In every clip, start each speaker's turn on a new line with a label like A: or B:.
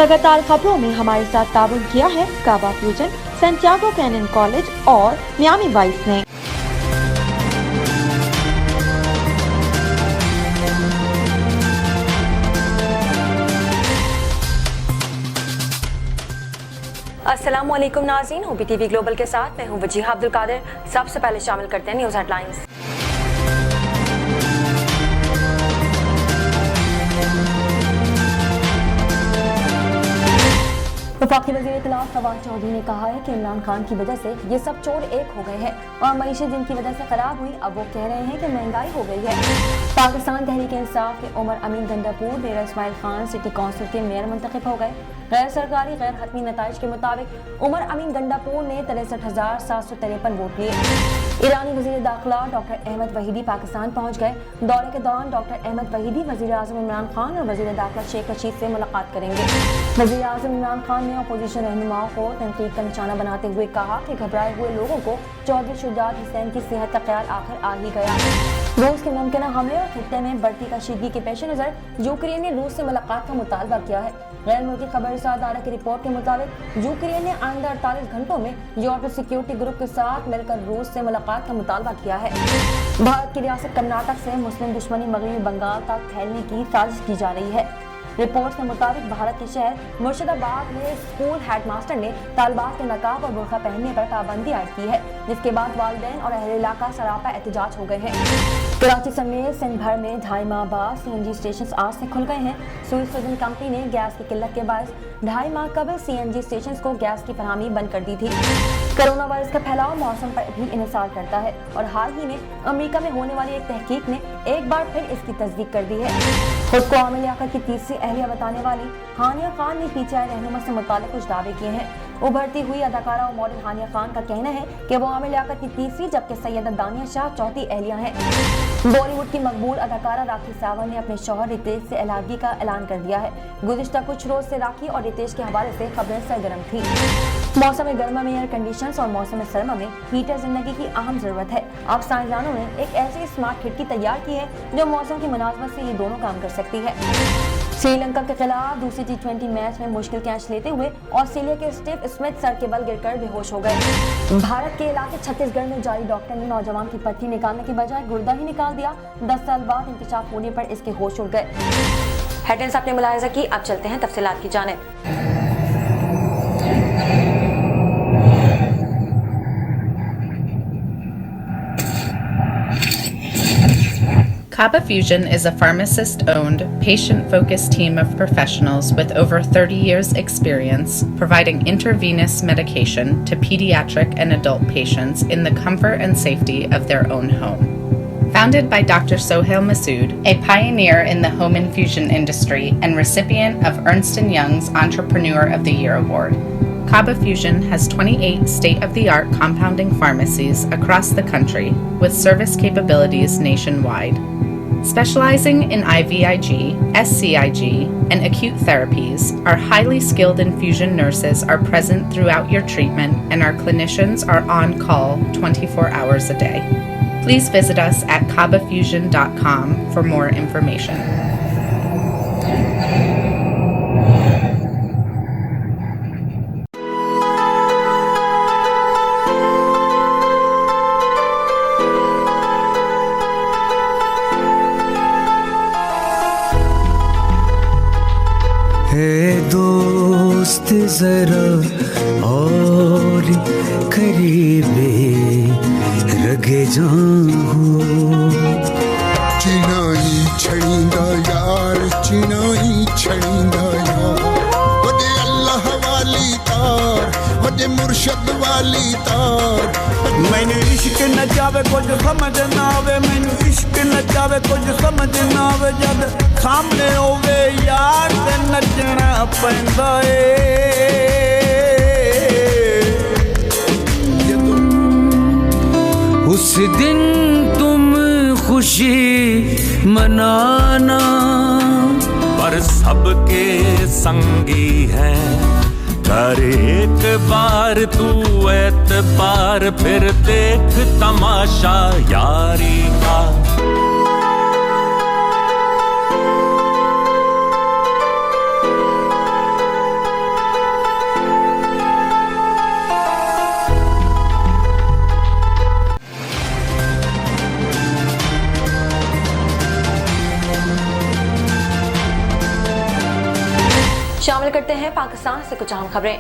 A: लगातार खबरों में हमारे साथ ताबन किया है काबा फ्यूजन, सैंटियागो कैनन कॉलेज और मियामी वाइस ने। अस्सलामुअलैकुम नाज़रीन, OBTV ग्लोबल के साथ मैं हूं वजीहा अब्दुल कादिर। सबसे पहले शामिल करते हैं न्यूज़ हेडलाइंस। वफाकी वज़ीर इत्तलाफ फवाद चौधरी ने कहा है कि इमरान खान की वजह से ये सब चोर एक हो गए हैं और मईशत जिनकी वजह से खराब हुई अब वो कह रहे हैं कि महंगाई हो गई है। पाकिस्तान तहरीक इंसाफ के उमर अमीन गंडापुर डेरा इस्माइल खान सिटी काउंसिल के मेयर मुंतखब हो गए। गैर सरकारी गैर हतमी नताइज के मुताबिक उमर अमीन गंडापुर ने 63,753 वोट लिए। ईरानी वज़ीर दाखिला डॉक्टर अहमद वहीदी पाकिस्तान पहुँच गए। दौरे के दौरान डॉक्टर अहमद वहीदी वज़ीर आज़म इमरान खान और वज़ीर दाखिला शेख रशीद से मुलाकात करेंगे। वज़ीर आज़म इमरान खान ने अपोजिशन रहनुमाओं को तनकीद का निशाना बनाते हुए कहा कि घबराए हुए लोगों को चौधरी शुजात हुसैन की सेहत का ख्याल आखिर आ ही गया। रूस के मुमकिन हमले और खित्ते में बढ़ती कशीदगी के पेश नज़र यूक्रेन ने रूस से मुलाकात का मुतालबा किया है। गैर मुल्की खबर अदारा की रिपोर्ट के मुताबिक यूक्रेन ने आइंदा 48 घंटों में यूरोपीय सिक्योरिटी ग्रुप के साथ मिलकर रूस से मुलाकात का मुतालबा किया है। भारत की रियासत कर्नाटक से मुस्लिम दुश्मनी मगरबी बंगाल तक फैलने की साजिश की जा रही है। रिपोर्ट के मुताबिक भारत के शहर मुर्शिदाबाद में स्कूल हेडमास्टर ने तालिबात के नकाब और बुर्का पहनने पर पाबंदी आयद की है, जिसके बाद वालिदैन और अहले इलाका सरापा एहतजाज हो गए हैं। कराची समेत सिंध भर में 2.5 माह बाद CNG स्टेशन आज से खुल गए हैं। स्वीडन कंपनी ने गैस की किल्लत के बायस 2.5 माह कबल CNG स्टेशन को गैस की फरहमी बंद कर दी थी। कोरोना वायरस का फैलाव मौसम पर भी इन्हिसार करता है और हाल ही में अमेरिका में होने वाली एक तहकीक ने एक बार फिर इसकी तस्दीक कर दी है। खुद को आमिर लियाकत की तीसरी अहलिया बताने वाली हानिया खान ने PTI रहनुमा से मुताल्लिक कुछ दावे किए हैं। उभरती हुई अदाकारा और मॉडल हानिया खान का कहना है कि वो आमिर लियाकत की तीसरी जबकि सैयदा दानिया शाह चौथी अहलिया हैं। बॉलीवुड की मकबूल अदाकारा राखी सावंत ने अपने शौहर रितेश से अलहदगी का ऐलान कर दिया है। गुज़िश्ता कुछ रोज से राखी और रितेश के हवाले से खबरें सरगर्म थी। मौसम गर्मा में एयर कंडीशनर्स और मौसम सर्मा में हीटर जिंदगी की अहम जरूरत है। अब साइंसदानों ने एक ऐसी स्मार्ट खिड़की तैयार की है जो मौसम की मुनासबत से ये दोनों काम कर सकती है। श्रीलंका के खिलाफ दूसरे T20 मैच में मुश्किल कैच लेते हुए ऑस्ट्रेलिया के स्टीव स्मिथ सर के बल गिरकर बेहोश हो गए। भारत के इलाके छत्तीसगढ़ में जारी डॉक्टर ने नौजवान की पथरी निकालने के बजाय गुर्दा ही निकाल दिया। 10 साल बाद इंकशाफ होने पर इसके होश उड़ गए। हेडलाइंस आपने मुलाहिजा की, अब चलते हैं तफसीलात की जानिब।
B: Kaba Fusion is a pharmacist-owned, patient-focused team of professionals with over 30 years' experience providing intravenous medication to pediatric and adult patients in the comfort and safety of their own home. Founded by Dr. Sohail Masood, a pioneer in the home infusion industry and recipient of Ernst & Young's Entrepreneur of the Year award, Kaba Fusion has 28 state-of-the-art compounding pharmacies across the country with service capabilities nationwide. Specializing in IVIG, SCIG, and acute therapies, our highly skilled infusion nurses are present throughout your treatment and our clinicians are on call 24 hours a day. Please visit us at kabafusion.com for more information.
C: दोस्त जरा और करीबे रगे जाऊं चिनाई छड़ींदा यार चिनाई छड़ींदा यार वदे अल्लाह वाली तार वदे मुर्शद वाली तार मैंने इश्क न जावे कुछ समझ ना आवे मैंने इश्क न जावे कुछ समझ ना आवे जब सामने होवे यार ते नचना पैंदा उस दिन तुम खुशी मनाना
D: पर सबके संगी हैं कर एक बार तू एतबार फिर देख तमाशा यारी का
A: शामिल करते हैं पाकिस्तान से कुछ अहम खबरें।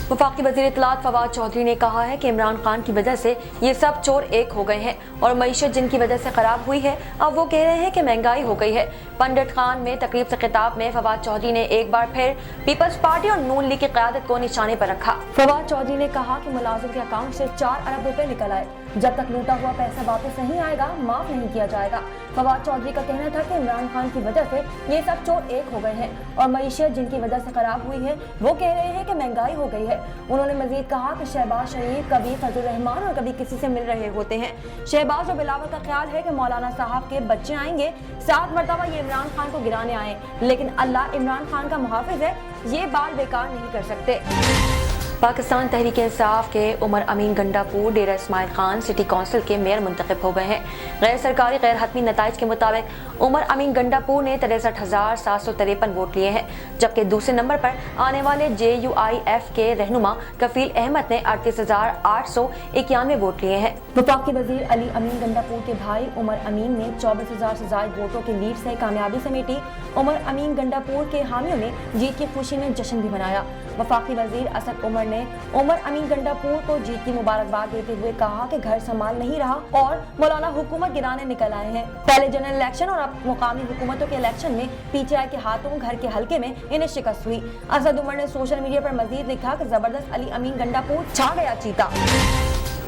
A: वफाकी वज़ीर इत्तलात फवाद चौधरी ने कहा है कि इमरान खान की वजह से ये सब चोर एक हो गए हैं और मईशत जिनकी वजह से खराब हुई है अब वो कह रहे हैं कि महंगाई हो गई है। पंडित खान में तकरीब से खिताब में फवाद चौधरी ने एक बार फिर पीपल्स पार्टी और नून लीग की क़यादत को निशाने पर रखा। फवाद चौधरी ने कहा कि मुलाजिम के अकाउंट से 4 अरब रुपए निकल आए, जब तक लूटा हुआ पैसा वापस नहीं आएगा माफ नहीं किया जाएगा। फवाद चौधरी का कहना था कि इमरान खान की वजह से ये सब चोर एक हो गए हैं और मईशत जिनकी वजह से खराब हुई है वो कह रहे हैं कि महंगाई हो गई है। उन्होंने मजीद कहा कि शहबाज शरीफ कभी फजल रहमान और कभी किसी से मिल रहे होते हैं। शहबाज और बिलावल का ख्याल है कि मौलाना साहब के बच्चे आएंगे, 7 मरतबा ये इमरान खान को गिराने आए, लेकिन अल्लाह इमरान खान का मुहाफिज है, ये बात बेकार नहीं कर सकते। पाकिस्तान तहरीक इंसाफ के उमर अमीन गंडापुर डेरा इस्माइल खान सिटी काउंसिल के मेयर मुंतखब हो गए हैं। गैर सरकारी गैर हतमी नताइज के मुताबिक उमर अमीन गंडापुर ने 63,753 वोट लिए हैं, जबकि दूसरे नंबर पर आने वाले JUIF के रहनुमा कफील अहमद ने 38,891 वोट लिए हैं। वफाकी वजीर अली अमीन गंडापुर के भाई उमर अमीन ने 24,000 से ज्यादा वोटों की लीड से कामयाबी समेटी। उमर अमीन गंडापुर के हामियों ने जीत की खुशी में जश्न भी मनाया। वफाकी वजीर असद उमर ने उमर अमीन गंडापुर को जीत की मुबारकबाद देते हुए कहा कि घर संभाल नहीं रहा और मौलाना हुकूमत गिराने निकल आए हैं। पहले जनरल इलेक्शन और अब मुकामी हुकूमतों के इलेक्शन में PTI के हाथों घर के हल्के में इन्हें शिकस्त हुई। असद उमर ने सोशल मीडिया पर मजीद लिखा कि जबरदस्त अली अमीन गंडापुर छा गया चीता।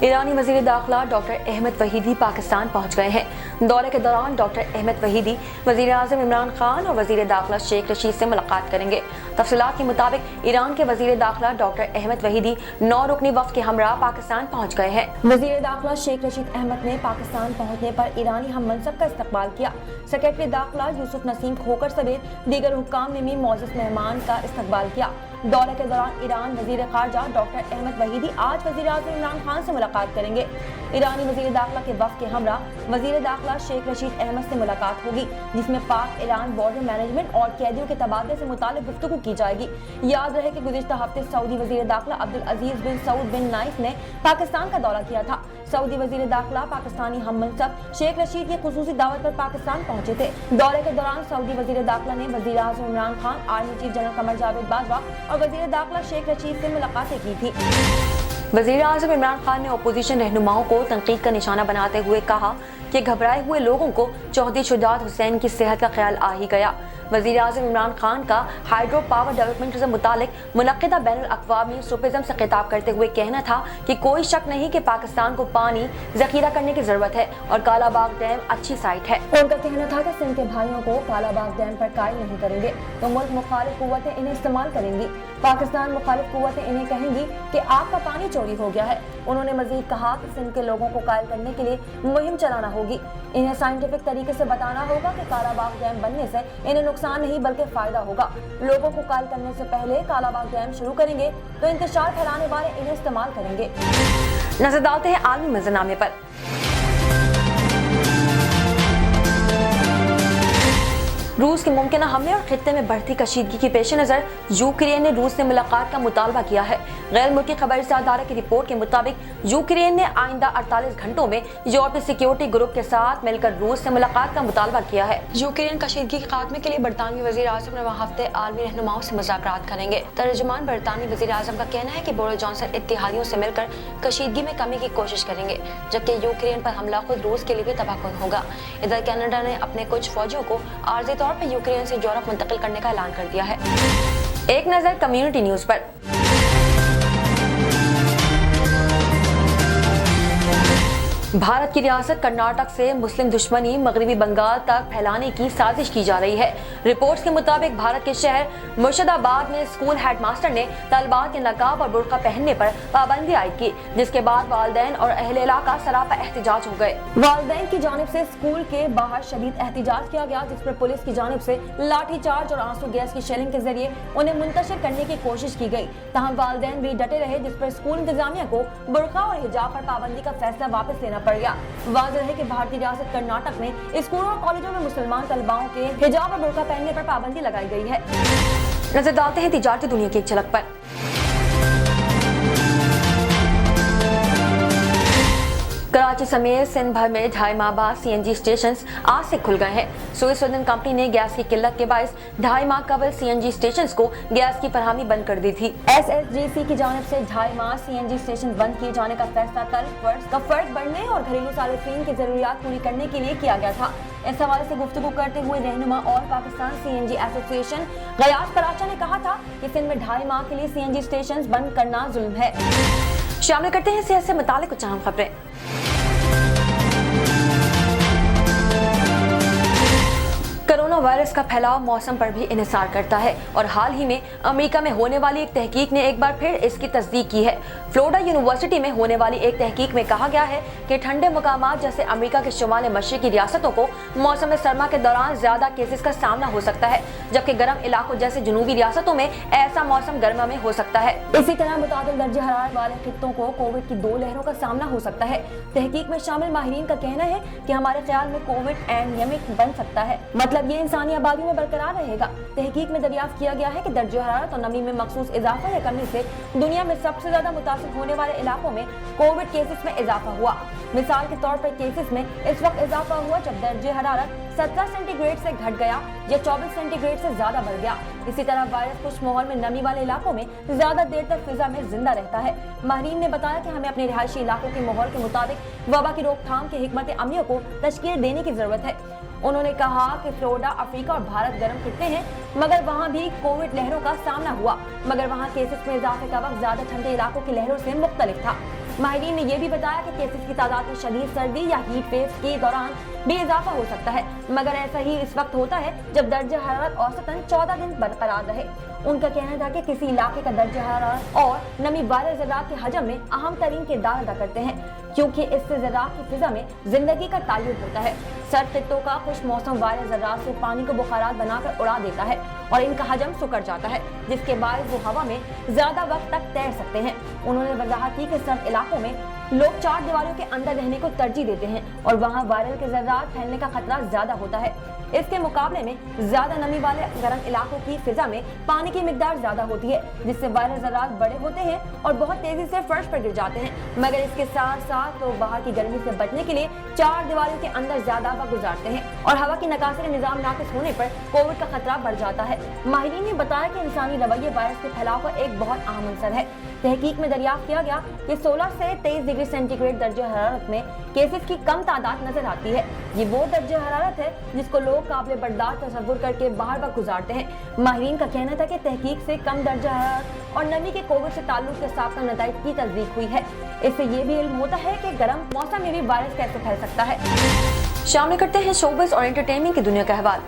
A: ईरानी वज़ीर दाखिला डॉक्टर अहमद वहीदी पाकिस्तान पहुंच गए हैं। दौरे के दौरान डॉक्टर अहमद वहीदी वज़ीर आज़म इमरान खान और वज़ीर दाखिला शेख रशीद से मुलाकात करेंगे। तफसीलात के मुताबिक ईरान के वज़ीर दाखिला डॉक्टर अहमद वहीदी 9 रुकनी वफ़द के हमरा पाकिस्तान पहुंच गए हैं। वज़ीर दाखिला शेख रशीद अहमद ने पाकिस्तान पहुंचने पर ईरानी हम मनसब का इस्तकबाल किया। सेक्रेटरी दाखिला यूसुफ नसीम खोकर समेत दीगर हुक्काम ने भी मौजूद मेहमान का इस्तकबाल किया। दौरे के दौरान ईरान वज़ीर ख़ारजा डॉक्टर अहमद वहीदी आज वज़ीर आज़म इमरान खान से मुलाकात करेंगे। ईरानी वज़ीर दाखिला के वफ़द के हमरा वज़ीर दाखिला शेख रशीद अहमद से मुलाकात होगी, जिसमें पाक ईरान बॉर्डर मैनेजमेंट और कैदियों के तबादले से मुताल्लिक़ गुफ्तगू की जाएगी। याद रहे कि गुज़िश्ता हफ्ते सऊदी वज़ीर दाखिला अब्दुल अजीज बिन सऊद बिन नाइफ ने पाकिस्तान का दौरा किया था। सऊदी वज़ीर दाखिला पाकिस्तानी हम मनसब शेख रशीद की खुसूसी दावत पर पाकिस्तान पहुंचे थे। दौरे के दौरान सऊदी वज़ीर दाखिला ने वज़ीर आज़म Imran Khan, army chief general Qamar Javed Bajwa और वज़ीर दाखिला शेख रशीद से मुलाकातें की थी। वज़ीर आज़म इमरान खान ने अपोजिशन रहनुमाओं को तनकीद का निशाना बनाते हुए कहा कि घबराए हुए लोगों को चौधरी शुजात हुसैन की सेहत का ख्याल आ ही गया। वज़ीर आज़म इमरान खान का हाइड्रो पावर डेवलपमेंट से मुतालिक मुनक़िदा बैनुल अक़वामी सुपिज़म से खिताब करते हुए कहना था कि कोई शक नहीं कि पाकिस्तान को पानी ज़ख़ीरा करने की ज़रूरत है और कालाबाग डैम अच्छी साइट है। उनका कहना था कि सिंध के भाइयों को कालाबाग डैम पर कायल नहीं करेंगे तो मुल्क मुखालिफ क़ुव्वतें इन्हें इस्तेमाल करेंगी। पाकिस्तान मुखालिफ क़ुव्वतें इन्हें कहेंगी कि आपका पानी चोरी हो गया है। उन्होंने मज़ीद कहा कि सिंध के लोगों को कायल करने के लिए मुहिम चलाना होगी। इन्हें साइंटिफिक तरीके से बताना होगा कि कालाबाग डैम बनने से इन्हें नुकसान नहीं बल्कि फायदा होगा। लोगों को कायल करने से पहले कालाबाग डैम शुरू करेंगे तो इंतशार फैलाने वाले इन्हें इस्तेमाल करेंगे। नजर डालते हैं आलमी मंजरनामे पर। रूस के मुमकिन हमले और खित्ते में बढ़ती कशीदगी के पेश नज़र यूक्रेन ने रूस से मुलाकात का मुतालबा किया है। गैर मुल्की खबरसां अदारे की रिपोर्ट के मुताबिक यूक्रेन ने आइंदा 48 घंटों में यूरोपीय सिक्योरिटी ग्रुप के साथ मिलकर रूस से मुलाकात का मुतालबा किया है। यूक्रेन कशीदगी के खात्मे के लिए बरतानवी वज़ीर आज़म रवा हफ्ते आलमी रहनुमाओं से मुज़ाकरात करेंगे। तर्जुमान बरतानवी वज़ीर आज़म का कहना है कि बोरिस जॉनसन इत्तेहादियों से मिलकर कशीदगी में कमी की कोशिश करेंगे, जबकि यूक्रेन पर हमला खुद रूस के लिए भी तबाहकुन होगा। इधर कनाडा ने अपने कुछ फौजियों को आर्जी तौर पर यूक्रेन से यूरोप मुंतकिल करने का ऐलान कर दिया है। एक नजर कम्युनिटी न्यूज पर। भारत की रियासत कर्नाटक से मुस्लिम दुश्मनी मगरबी बंगाल तक फैलाने की साजिश की जा रही है। रिपोर्ट्स के मुताबिक भारत के शहर मुर्शिदाबाद में स्कूल हेडमास्टर ने तलबात के नकाब और बुर्का पहनने पर पाबंदी आयद की, जिसके बाद वालिदैन और अहले इलाका सरापा एहतिजाज हो गए। वालिदैन की जानिब से स्कूल के बाहर शदीद एहतिजाज किया गया, जिस पर पुलिस की जानिब से लाठीचार्ज और आंसू गैस की शेलिंग के जरिए उन्हें मुंतशिर करने की कोशिश की गई। तहम वालिदैन भी डटे रहे, जिस पर स्कूल इंतजामिया को बुर्का और हिजाब पर पाबंदी का फैसला वापस लेना पड़ गया। वाज़ेह है कि भारतीय रियासत कर्नाटक में स्कूलों और कॉलेजों में मुसलमान तलबाओं के हिजाब और बुर्का पहनने पर पाबंदी लगाई गई है। नजर डालते हैं तिजारती दुनिया की एक झलक पर। कराची कराची समेत सिंध भर में 2.5 माह बाद CNG स्टेशन आज से खुल गए हैं। स्विस इंधन कंपनी ने गैस की किल्लत के बायस 2.5 माह कबल CNG स्टेशन को गैस की फरहमी बंद कर दी थी। SSGC की जानिब से 2.5 माह CNG स्टेशन बंद किए जाने का फैसला तर्क का फर्क बढ़ने और घरेलू सार्फिन की जरूरियात पूरी करने के लिए किया गया था। इस हवाले से गुफ्तगू करते हुए रहनुमा और पाकिस्तान CNG एसोसिएशन गयास कराचा ने कहा था कि सिंध में 2.5 माह के लिए CNG स्टेशन बंद करना जुल्म है। शामिल करते हैं सेहत से मुतालिक कुछ अहम खबरें। कोरोना वायरस का फैलाव मौसम पर भी इन्हिसार करता है और हाल ही में अमेरिका में होने वाली एक तहकीक ने एक बार फिर इसकी तस्दीक की है। फ्लोरिडा यूनिवर्सिटी में होने वाली एक तहकीक में कहा गया है कि ठंडे मकामात जैसे अमेरिका के शुमाल मशरिकी रियासतों को मौसम सरमा के दौरान ज्यादा केसेस का सामना हो सकता है, जबकि गर्म इलाकों जैसे जनूबी रियासतों में ऐसा मौसम गर्मा में हो सकता है। इसी तरह मुतादिल दर्जे हरारत वाले खित्तों को कोविड की 2 लहरों का सामना हो सकता है। तहकीक में शामिल माहिरीन का कहना है कि हमारे ख्याल में कोविड एंडेमिक बन सकता है, मतलब ये इंसानी आबादी में बरकरार रहेगा। तहकीक में दरियाफ्त किया गया है कि दर्जे हरारत और नमी में मखसूस इजाफा या कमी से दुनिया में सबसे ज्यादा मुतासिर होने वाले इलाकों में कोविड केसेस में इजाफा हुआ। मिसाल के तौर पर केसेस में इस वक्त इजाफा हुआ जब दर्जे हरारत 17 सेंटीग्रेड से घट गया या 24 सेंटीग्रेड से ज्यादा बढ़ गया। इसी तरह वायरस कुछ माहौल में नमी वाले इलाकों में ज्यादा देर तक फिजा में जिंदा रहता है। माहिरीन ने बताया कि हमें अपने रिहायशी इलाकों के माहौल के मुताबिक वबा की रोकथाम के हिकमत अमलियों को तश्कील देने की जरूरत है। उन्होंने कहा कि फ्लोरिडा, अफ्रीका और भारत गर्म खित्ते हैं, मगर वहाँ भी कोविड लहरों का सामना हुआ, मगर वहाँ केसेस में इजाफे का वक्त ज्यादा ठंडे इलाकों की लहरों से मुख्तलिफ था। माहिरीन ने यह भी बताया कि केसेस की तादाद में शदीद सर्दी या हीट वेव के दौरान भी इजाफा हो सकता है, मगर ऐसा ही इस वक्त होता है जब दर्जे हरारत औसतन 14 दिन बरकरार रहे। उनका कहना था कि किसी इलाके का दर्जे हरारत और नमी वायरस ज़रात के हजम में अहम तरीन किरदार अदा करते हैं, क्योंकि इससे ज़रात की फिजा में जिंदगी का ताल्लुक होता है। सर्द खित्तों का खुश मौसम वायरस ज़रात से पानी को बुखारात बनाकर उड़ा देता है और इनका हजम सुकड़ जाता है, जिसके बाद वो हवा में ज्यादा वक्त तक तैर सकते हैं। उन्होंने वजाहत की कि सर्द इलाकों में लोग 4 दीवारों के अंदर रहने को तरजीह देते हैं और वहाँ वायरल के ज़रात फैलने का खतरा ज्यादा होता है। इसके मुकाबले में ज्यादा नमी वाले गर्म इलाकों की फिजा में पानी की मिकदार ज्यादा होती है, जिससे वायरस ज़रात बड़े होते हैं और बहुत तेजी से फर्श पर गिर जाते हैं। मगर इसके साथ साथ लोग बाहर की गर्मी से बचने के लिए 4 दीवारों के अंदर ज्यादा वक्त गुजारते हैं और हवा की नकासी निजाम नाकिस होने पर कोविड का खतरा बढ़ जाता है। माहिरीन ने बताया कि इंसानी रवैये वायरस के फैलाव का एक बहुत अहम अंसर है। तहकीक में दरियाफ्त किया गया कि 16 से 23 डिग्री सेंटीग्रेड दर्जे हरारत में केसेस की कम तादाद नजर आती है। ये वो दर्जे हरारत है जिसको लोग काबिल बर्दाश्त तसव्वुर करके बाहर वक्त गुजारते हैं। माहिरीन का कहना था कि तहकीक से कम दर्जा हरारत और नमी के कोविड से ताल्लुक के साबित नताइज की तस्दीक हुई है। इससे ये भी इल्म होता है कि गर्म मौसम में भी वायरस कैसे फैल सकता है। शामिल करते हैं शोबिज़ और एंटरटेनमेंट की दुनिया का अहवाल।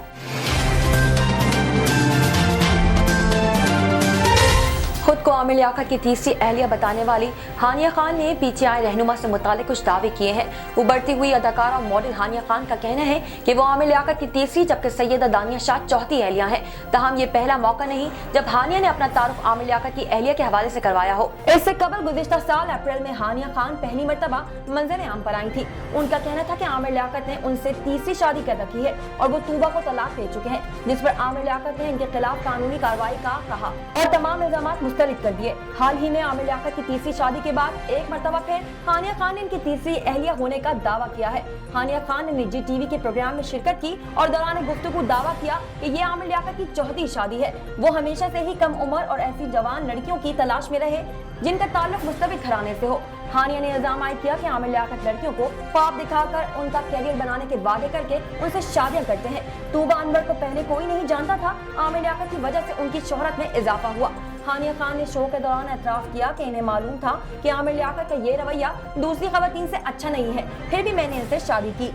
A: खुद को आमिर लियाकत की तीसरी अहलिया बताने वाली हानिया खान ने PTI रहनुमा से मुतालिक कुछ दावे किए हैं। उभरती हुई अदाकारा और मॉडल हानिया खान का कहना है कि वो आमिर लियाकत की तीसरी जबकि सैयदा दानिया शाह चौथी अहलिया हैं। तहम ये पहला मौका नहीं जब हानिया ने अपना तारुफ आमिर लियाकत की अहलिया के हवाले से करवाया हो। इससे कबल गुज़िश्ता साल अप्रैल में हानिया खान पहली मरतबा मंजर आम पर आई थी। उनका कहना था कि आमिर लियाकत ने उनसे तीसरी शादी कर रखी है और वो तूबा को तलाक दे चुके हैं, जिस पर आमिर लियाकत ने इनके खिलाफ कानूनी कार्रवाई का कहा और तमाम इल्जाम मुस्तरद कर दिए। हाल ही में आमिर लियाकत की तीसरी शादी के बाद एक मरतबा फिर हानिया खान ने इनकी तीसरी अहलिया होने का दावा किया है। हानिया खान ने निजी टीवी के प्रोग्राम में शिरकत की और दौरान गुफ्तगू दावा किया कि ये आमिर लियाकत की चौथी शादी है। वो हमेशा से ही कम उम्र और ऐसी जवान लड़कियों की तलाश में रहे जिनका ताल्लुक मुस्तबिद घराने से हो। हानिया ने इल्जाम आयद किया कि आमिर लियाकत लड़कियों को ख्वाब दिखाकर उनका कैरियर बनाने के वादे करके उनसे शादियां करते हैं। तूबा अनवर को पहले कोई नहीं जानता था। आमिर लियाकत की वजह से उनकी शोहरत में इजाफा हुआ। हानिया खान ने शो के दौरान एतराफ किया कि इन्हें मालूम था कि आमिर लियाकत का ये रवैया दूसरी खवातीन से अच्छा नहीं है, फिर भी मैंने इनसे शादी की।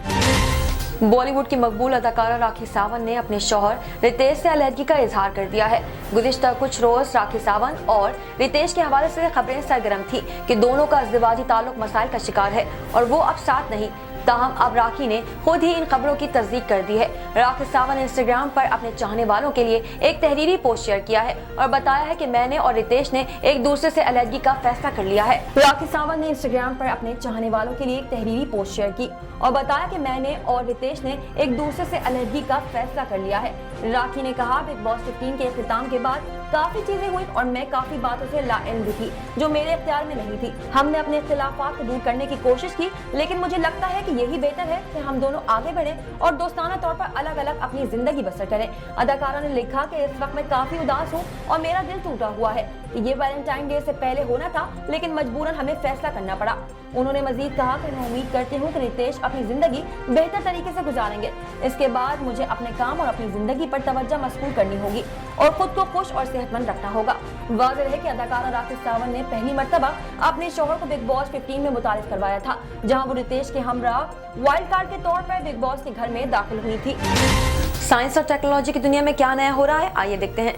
A: बॉलीवुड की मकबूल अदाकारा राखी सावंत ने अपने शौहर रितेश से अलहदगी का इजहार कर दिया है। गुज़िश्ता कुछ रोज राखी सावंत और रितेश के हवाले से खबरें सरगर्म थी कि दोनों का अज़दिवाजी ताल्लुक मसाइल का शिकार है और वो अब साथ नहीं। ताहम अब राखी ने खुद ही इन खबरों की तस्दीक कर दी है। राखी सावंत ने इंस्टाग्राम पर अपने चाहने वालों के लिए एक तहरीरी पोस्ट शेयर किया है और बताया है कि मैंने और रितेश ने एक दूसरे से अलहदगी का फैसला कर लिया है। राखी सावंत ने इंस्टाग्राम पर अपने चाहने वालों के लिए एक तहरीरी पोस्ट शेयर की और बताया कि मैंने और रितेश ने एक दूसरे से अलहदगी का फैसला कर लिया है। राखी ने कहा, बिग बॉस 15 के इख्तिताम के बाद काफी चीजें हुई और मैं काफी बातों से लाइल भी थी जो मेरे इख्तियार में नहीं थी। हमने अपने इख्तिलाफात को दूर करने की कोशिश की, लेकिन मुझे लगता है कि यही बेहतर है कि हम दोनों आगे बढ़े और दोस्ताना तौर पर अलग अलग अपनी जिंदगी बसर करें। अदाकारा ने लिखा कि इस वक्त मैं काफी उदास हूँ और मेरा दिल टूटा हुआ है। ये वैलेंटाइन डे से पहले होना था, लेकिन मजबूरन हमें फैसला करना पड़ा। उन्होंने मजीद कहा कि मैं उम्मीद करती हूँ कि रितेश अपनी जिंदगी बेहतर तरीके से गुजारेंगे। इसके बाद मुझे अपने काम और अपनी जिंदगी पर तवज्जो मस्कूल करनी होगी और खुद को खुश और सेहतमंद रखना होगा। वाज़ेह है कि अदाकारा राखी सावंत ने पहली मर्तबा अपने शौहर को बिग बॉस 15 में मुतारिफ करवाया था, जहां वो रितेश के हमरा वाइल्ड कार्ड के तौर पर बिग बॉस के घर में दाखिल हुई थी। साइंस और टेक्नोलॉजी की दुनिया में क्या नया हो रहा है, आइए देखते हैं।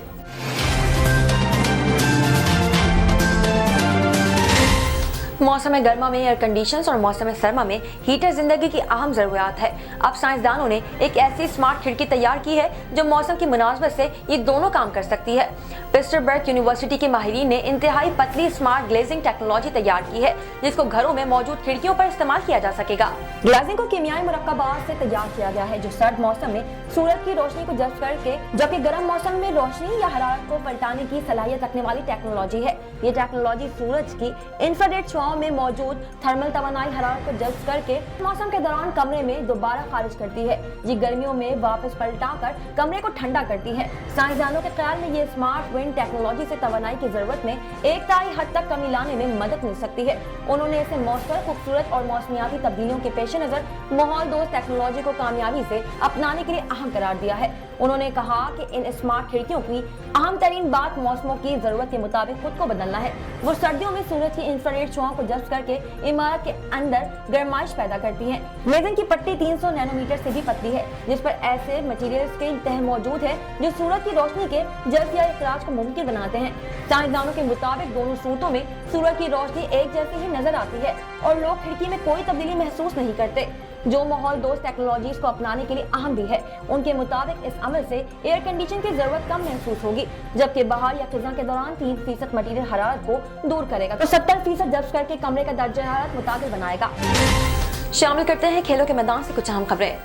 A: मौसम गर्मा में एयर कंडीशनर्स और मौसम सर्मा में हीटर जिंदगी की अहम जरूरियात है। अब साइंसदानों ने एक ऐसी स्मार्ट खिड़की तैयार की है जो मौसम की मुनासबत से ये दोनों काम कर सकती है। पिट्सबर्ग यूनिवर्सिटी के माहिरीन ने इंतहाई पतली स्मार्ट ग्लेजिंग टेक्नोलॉजी तैयार की है, जिसको घरों में मौजूद खिड़कियों पर इस्तेमाल किया जा सकेगा। ग्लेजिंग को कीमियाई मुरक्कबात से तैयार किया गया है जो सर्द मौसम में सूरज की रोशनी को जज्ब करके जबकि गर्म मौसम में रोशनी या हरारत को पलटाने की सलाहियत रखने वाली टेक्नोलॉजी है। ये टेक्नोलॉजी सूरज की इंफ्रारेड छांव में मौजूद थर्मल तवानाई हरारत को जज्ब करके मौसम के दौरान कमरे में दोबारा खारिज करती है। ये गर्मियों में वापस पलटाकर कमरे को ठंडा करती है। साइंसदानों के ख्याल में ये स्मार्ट विंड टेक्नोलॉजी से तवानाई की जरूरत में 1/3 हद तक कमी लाने में मदद मिल सकती है। उन्होंने इसे मौसर, खूबसूरत और मौसमियाती तब्दीलियों के पेश नजर माहौल दोस्त टेक्नोलॉजी को कामयाबी से अपनाने के लिए अहम करार दिया है। उन्होंने कहा कि इन स्मार्ट खिड़कियों की अहम तरीन बात मौसमों की जरूरत के मुताबिक खुद को बदलना है। वो सर्दियों में सूरज की इंफ्रारेड छांव को जज्ब करके इमारत के अंदर गर्माइश पैदा करती है। ग्लेजिंग की पट्टी 300 नैनोमीटर से भी पतली है, जिस पर ऐसे मटेरियल्स के तह मौजूद है जो सूरज की रोशनी के जज्ब या इखराज को मुमकिन बनाते हैं। साइंसदानों के मुताबिक दोनों सूरतों में सूरज की रोशनी एक जैसी ही नजर आती है और लोग खिड़की में कोई तब्दीली महसूस नहीं करते, जो माहौल दोस्त टेक्नोलॉजीज को अपनाने के लिए अहम भी है। उनके मुताबिक इस अमल से एयर कंडीशन की जरूरत कम महसूस होगी, जबकि बाहर या खिज़ां के दौरान 3% मटीरियल हरारत को दूर करेगा तो 70% जब्त करके कमरे का दर्जा हरारत मुताबिक बनाएगा। शामिल करते हैं खेलों के मैदान से कुछ अहम खबरें।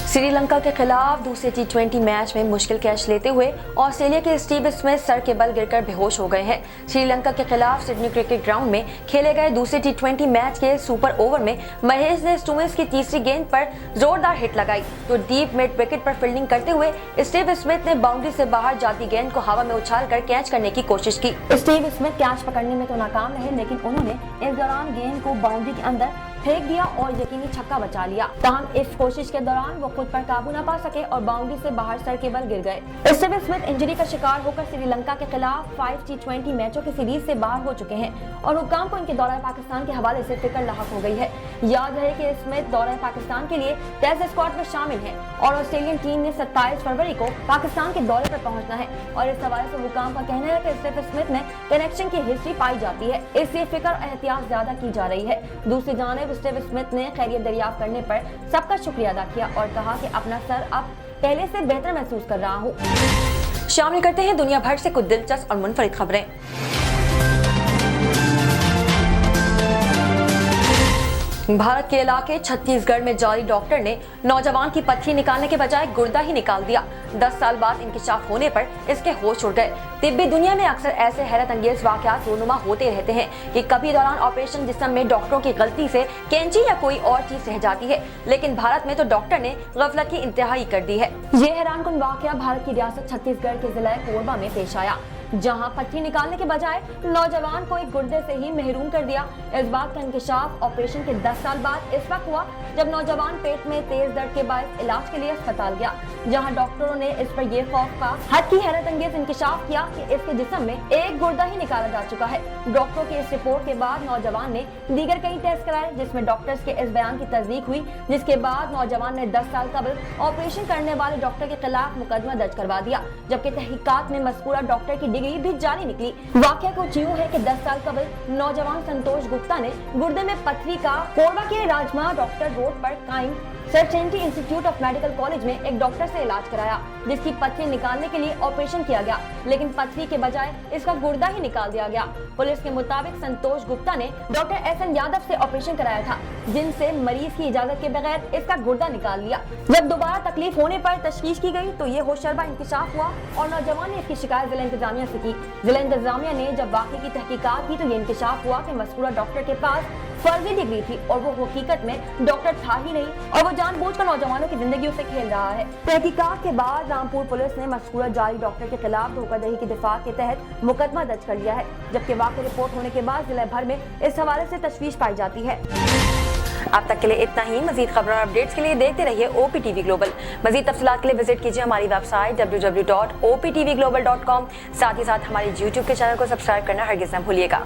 A: श्रीलंका के खिलाफ दूसरे T20 मैच में मुश्किल कैच लेते हुए ऑस्ट्रेलिया के स्टीव स्मिथ सर के बल गिरकर बेहोश हो गए हैं। श्रीलंका के खिलाफ सिडनी क्रिकेट ग्राउंड में खेले गए दूसरे T20 मैच के सुपर ओवर में महेश ने स्टोइनिस की तीसरी गेंद पर जोरदार हिट लगाई तो डीप मिड विकेट पर फील्डिंग करते हुए स्टीव स्मिथ ने बाउंड्री से बाहर जाती गेंद को हवा में उछालकर कैच करने की कोशिश की। स्टीव स्मिथ कैच पकड़ने में तो नाकाम रहे, लेकिन उन्होंने इस दौरान गेंद को बाउंड्री के अंदर फेंक दिया और यकीनी छक्का बचा लिया। ताहम इस कोशिश के दौरान वो खुद पर काबू न पा सके और बाउंड्री से बाहर सर के बल गिर गए। स्टीव स्मिथ इंजरी का शिकार होकर श्रीलंका के खिलाफ 5 T20 मैचों की सीरीज से बाहर हो चुके हैं और हुक्काम को इनके दौरा पाकिस्तान के हवाले से फिक्र लाहक हो गई है। याद रहे कि स्मिथ दौरा पाकिस्तान के लिए टेस्ट स्क्वाड में शामिल है और ऑस्ट्रेलियन टीम ने 27 फरवरी को पाकिस्तान के दौरे पर पहुंचना है और इस हवाले से हुक्काम का कहना है कि स्टीव स्मिथ में कनेक्शन की हिस्ट्री पाई जाती है, इसलिए फिक्र और एहतियात ज्यादा की जा रही है। दूसरी जानिब स्टीव स्मिथ ने खैरियत दरियाफ्त करने पर सबका शुक्रिया अदा किया और कहा कि अपना सर अब पहले से बेहतर महसूस कर रहा हूँ। शामिल करते हैं दुनिया भर से कुछ दिलचस्प और मुनफरिद खबरें। भारत के इलाके छत्तीसगढ़ में जारी डॉक्टर ने नौजवान की पथरी निकालने के बजाय गुर्दा ही निकाल दिया। 10 साल बाद इंकिशाफ होने पर इसके होश उड़ गए। तिब्बी दुनिया में अक्सर ऐसे हैरत अंगेज वाकयात रोनुमा होते रहते हैं कि कभी दौरान ऑपरेशन जिस्म में डॉक्टरों की गलती से कैंची या कोई और चीज रह जाती है, लेकिन भारत में तो डॉक्टर ने गफलत की इंतहाई कर दी है। ये हैरानकुन वाकया भारत की रियासत छत्तीसगढ़ के जिला कोरबा में पेश आया, जहां पथरी निकालने के बजाय नौजवान को एक गुर्दे से ही महरूम कर दिया। इस बात का इंकिशाफ ऑपरेशन के 10 साल बाद इस वक्त हुआ जब नौजवान पेट में तेज दर्द के बाद इलाज के लिए अस्पताल गया, जहां डॉक्टरों ने इस पर यह खौफ का हद की हैरत अंगेज इंकिशाफ किया कि इसके जिस्म में एक गुर्दा ही निकाला जा चुका है। डॉक्टरों की इस रिपोर्ट के बाद नौजवान ने दीगर कई टेस्ट कराए, जिसमें डॉक्टर्स के इस बयान की तस्दीक हुई, जिसके बाद नौजवान ने 10 साल कबल ऑपरेशन करने वाले डॉक्टर के खिलाफ मुकदमा दर्ज करवा दिया, जबकि तहकीकात में मज़कूरा डॉक्टर की डिग्री भी जारी निकली। वाकया कुछ यूं है कि 10 साल कबल नौजवान संतोष गुप्ता ने गुर्दे में पथरी का कोरबा के राजमा डॉक्टर रोड पर कायम sir Trinity institute of medical college में एक डॉक्टर से इलाज कराया, जिसकी पथरी निकालने के लिए ऑपरेशन किया गया, लेकिन पथरी के बजाय इसका गुर्दा ही निकाल दिया गया। पुलिस के मुताबिक संतोष गुप्ता ने डॉक्टर एसएन यादव से ऑपरेशन कराया था, जिनसे मरीज की इजाजत के बगैर इसका गुर्दा निकाल लिया। जब दोबारा तकलीफ होने पर तशखीस की गई तो ये होशरबा इंकशाफ हुआ और नौजवान ने इसकी शिकायत जिला इंतजामिया से की। जिला इंतजामिया ने जब वाकई की तहकीकात की तो ये इंकशाफ हुआ कि मज़कूरा डॉक्टर के पास फर्जी डिग्री थी और वो हकीकत में डॉक्टर था ही नहीं और वो जानबूझकर नौजवानों की जिंदगी से खेल रहा है। तहकीकात के बाद रामपुर पुलिस ने मज़कूरा जारी डॉक्टर के खिलाफ धोखाधड़ी की दिफा के तहत मुकदमा दर्ज कर लिया है, जबकि वाकई रिपोर्ट होने के बाद जिले भर में इस हवाले से तशवीश पाई जाती है। अब तक के लिए इतना ही। मजीद खबरों और अपडेट्स के लिए देखते रहिए OPTV ग्लोबल। मजीद तफसीलात के लिए विजिट कीजिए हमारी वेबसाइट www.optvglobal.com। साथ ही साथ हमारे YouTube के चैनल को सब्सक्राइब करना हरगिज़ न भूलिएगा।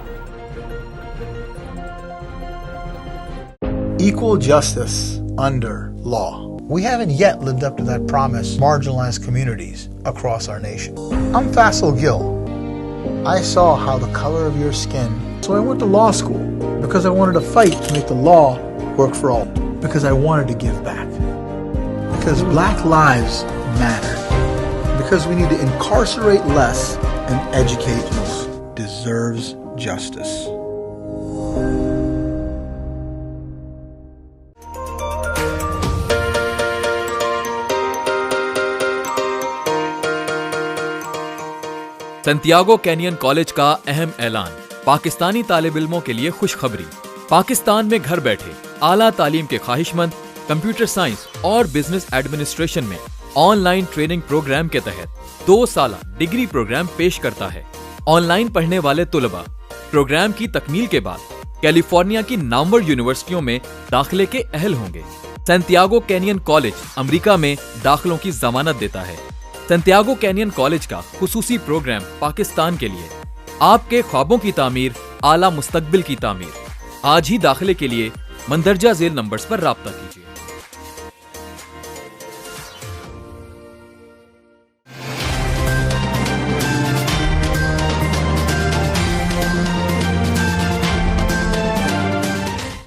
E: Equal justice under law. We haven't yet lived up to that promise to marginalized communities across our nation. I'm Faisal Gill. I saw how the color of your skin, so I went to law school because I wanted to fight to make the law work for all, because I wanted to give back, because black lives matter, because we need to incarcerate less and educate most. Deserves justice.
F: Santiago canyon college का अहम ऐलान। पाकिस्तानी तालिब इल्मों के लिए खुशखबरी। पाकिस्तान में घर बैठे आला तालीम के ख्वाहिशमंद कंप्यूटर साइंस और बिजनेस एडमिनिस्ट्रेशन में ऑनलाइन ट्रेनिंग प्रोग्राम के तहत 2 साला डिग्री प्रोग्राम पेश करता है। ऑनलाइन पढ़ने वाले तुलबा प्रोग्राम की तकमील के बाद कैलिफोर्निया की नामवर यूनिवर्सिटियों में दाखिले के अहल होंगे। सैंटियागो कैनियन कॉलेज अमेरिका में दाखिलों की जमानत देता है। सैंटियागो कैनियन कॉलेज का खुसूसी प्रोग्राम पाकिस्तान के लिए आपके ख्वाबों की तामीर, आला मुस्तकबिल की तामीर। आज ही दाखिले के लिए मंदरजा झेल नंबर्स पर राब्ता कीजिए।